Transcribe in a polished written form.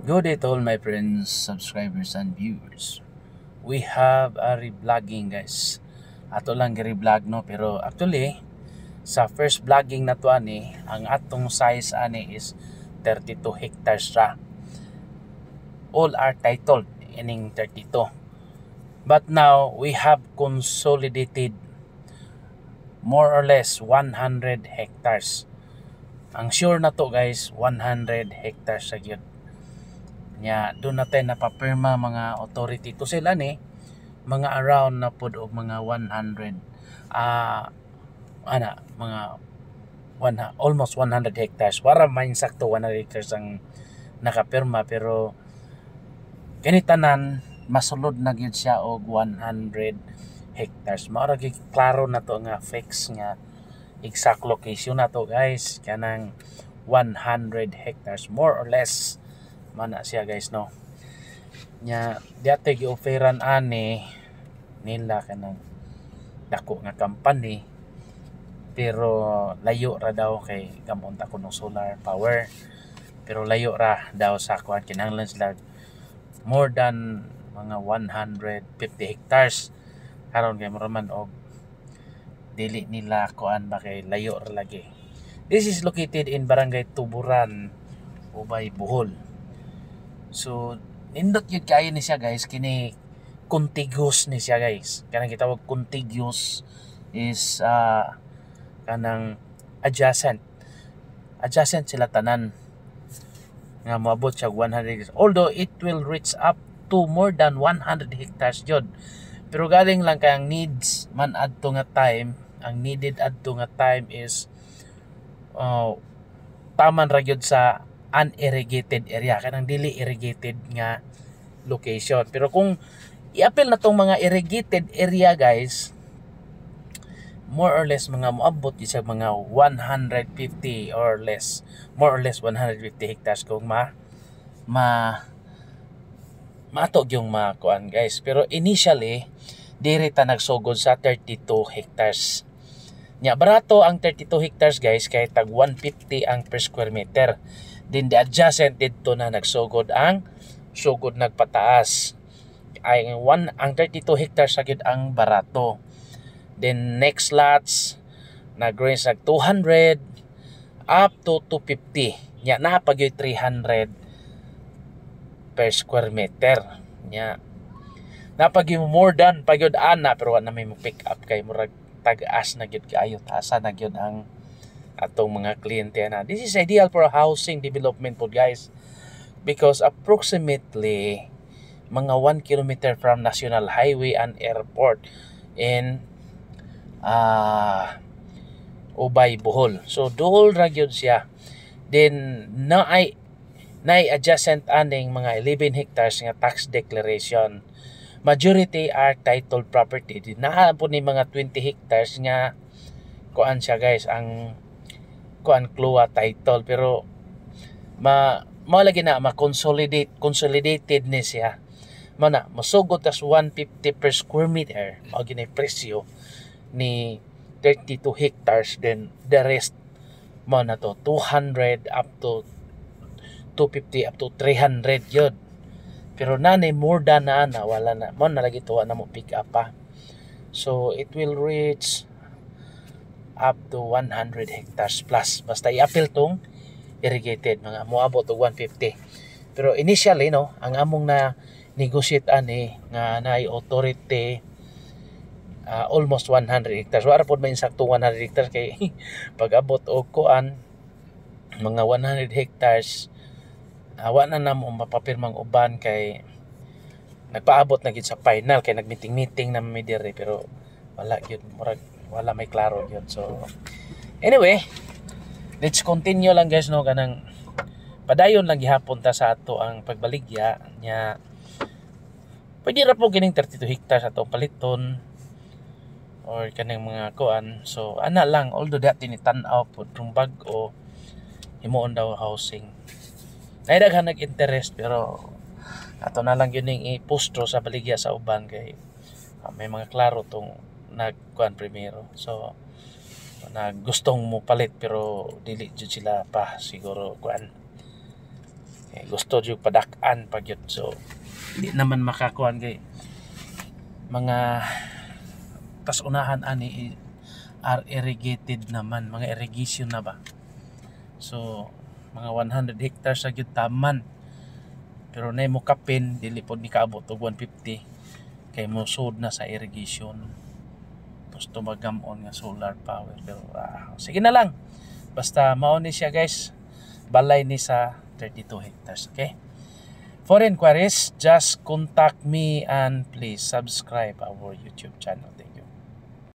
Good day to all my friends, subscribers, and viewers. We have a re-vlogging guys. Ato lang gi-vlog no, pero actually sa first vlogging na to ani, ang atong size ani is 32 hectares ra. All are titled ining 32. But now we have consolidated more or less 100 hectares. Ang sure na to guys, 100 hectares sa gyud. Nya doon natin napapirma mga authority to sila ni mga around na pod og mga 100 mga almost 100 hectares para man sakto 100 hectares ang nakapirma, pero kanitanan masulod na gyud siya og 100 hectares. Mao ra gyud klaro na to nga fix nga exact location na to guys, kanang 100 hectares more or less mana siya guys no. Nya dati gi-offeran ani nila kanang dako nga company, pero layo ra daw kay gamon ta kuno solar power, pero layo ra daw sa kuan, kinahanglan sila more than mga 150 hectares karon kay muraman og dili nila kuan ba kay layo ra lagi. This is located in Barangay Tuburan, Ubay, Bohol. So nindot yun kayo ni siya guys, kini contiguous ni siya guys. Kanang gitawag contiguous is kanang adjacent sila tanan nga moabot siya 100 hectares, although it will reach up to more than 100 hectares jud. Pero galing lang kay ang needs man adto nga time, ang needed adto nga time is taman ra gyud sa unirrigated area, kanang dili irrigated nga location. Pero kung i-appeal na tong mga irrigated area guys, more or less mga moabot sa mga 150 or less, more or less 150 hectares kung matog yung makuan guys. Pero initially diri ta nagsugod sa 32 hectares. Nya barato ang 32 hectares guys kay tag 150 ang per square meter. Then the adjacent dito na nagsugod ang sugod nagpataas. Ang 32 hectares sa gyud ang barato. Then next lots nag-range nag 200 up to 250. Nya na pag 300 per square meter. Nya na pag more than pag yun ana, pero wala na may pick up kay murag tag-as na gyud kaayo, taasa na gyud ang atong mga kliyente na. This is ideal for housing development po guys, because approximately mga 1 kilometer from National Highway and Airport in Ubay, Bohol. So dool ra gyud siya. Then naay adjacent aning mga 11 hectares nga tax declaration. Majority are titled property. Naa po ni mga 20 hectares nga kuan siya guys, ang kuan clua title, pero lagi na consolidated ni siya. Mana masugod tas 150 per square meter mao gini presyo ni 32 hectares. Then the rest mo na to 200 up to 250 up to 300 yun. Pero nanay more than na wala na mo na lagi tuwa na mo pick up pa. So it will reach up to 100 hectares plus basta i-appeal tong irrigated, mga moabot og 150. Pero initially no, ang among na negotiate ani nga naay authority almost 100 hectares. Wala pod may insakto 100 hectares kay pag abot og kuan mga 100 hectares wala na mo mapapirmang uban kay nagpaabot na gid sa final kay nagmeeting na mi dire, pero wala gyud, murag wala may klaro gyud. So anyway, let's continue lang guys no, kanang padayon lang gihapon ta sa ato ang pagbaligya nya. Pwede ra po kining 32 hectares atong paliton or kanang mga kuan. So ana lang, although dati ni tan-aw pod kung bag-o himuon daw housing. Naidaghan nag-interest, pero ato na lang yun yung ipustro sa baligya sa uban kay may mga klaro tong nagkuan primero. So na gustong mo palit pero dili jud sila pa siguro kuan gusto jud padak-an pag yun. So di naman makakuan kay mga tas unahan ani are irrigated naman, mga irrigation na ba. So mga 100 hectares sa gyud taman. Pero nay mo kapin dili pod ni kaabot og 150 kay mo sud na sa irrigation. Gusto magamon nga solar power. Pero sige na lang. Basta mao ni siya guys. Balay ni sa 32 hectares. Okay? For inquiries, just contact me and please subscribe our YouTube channel. Thank you.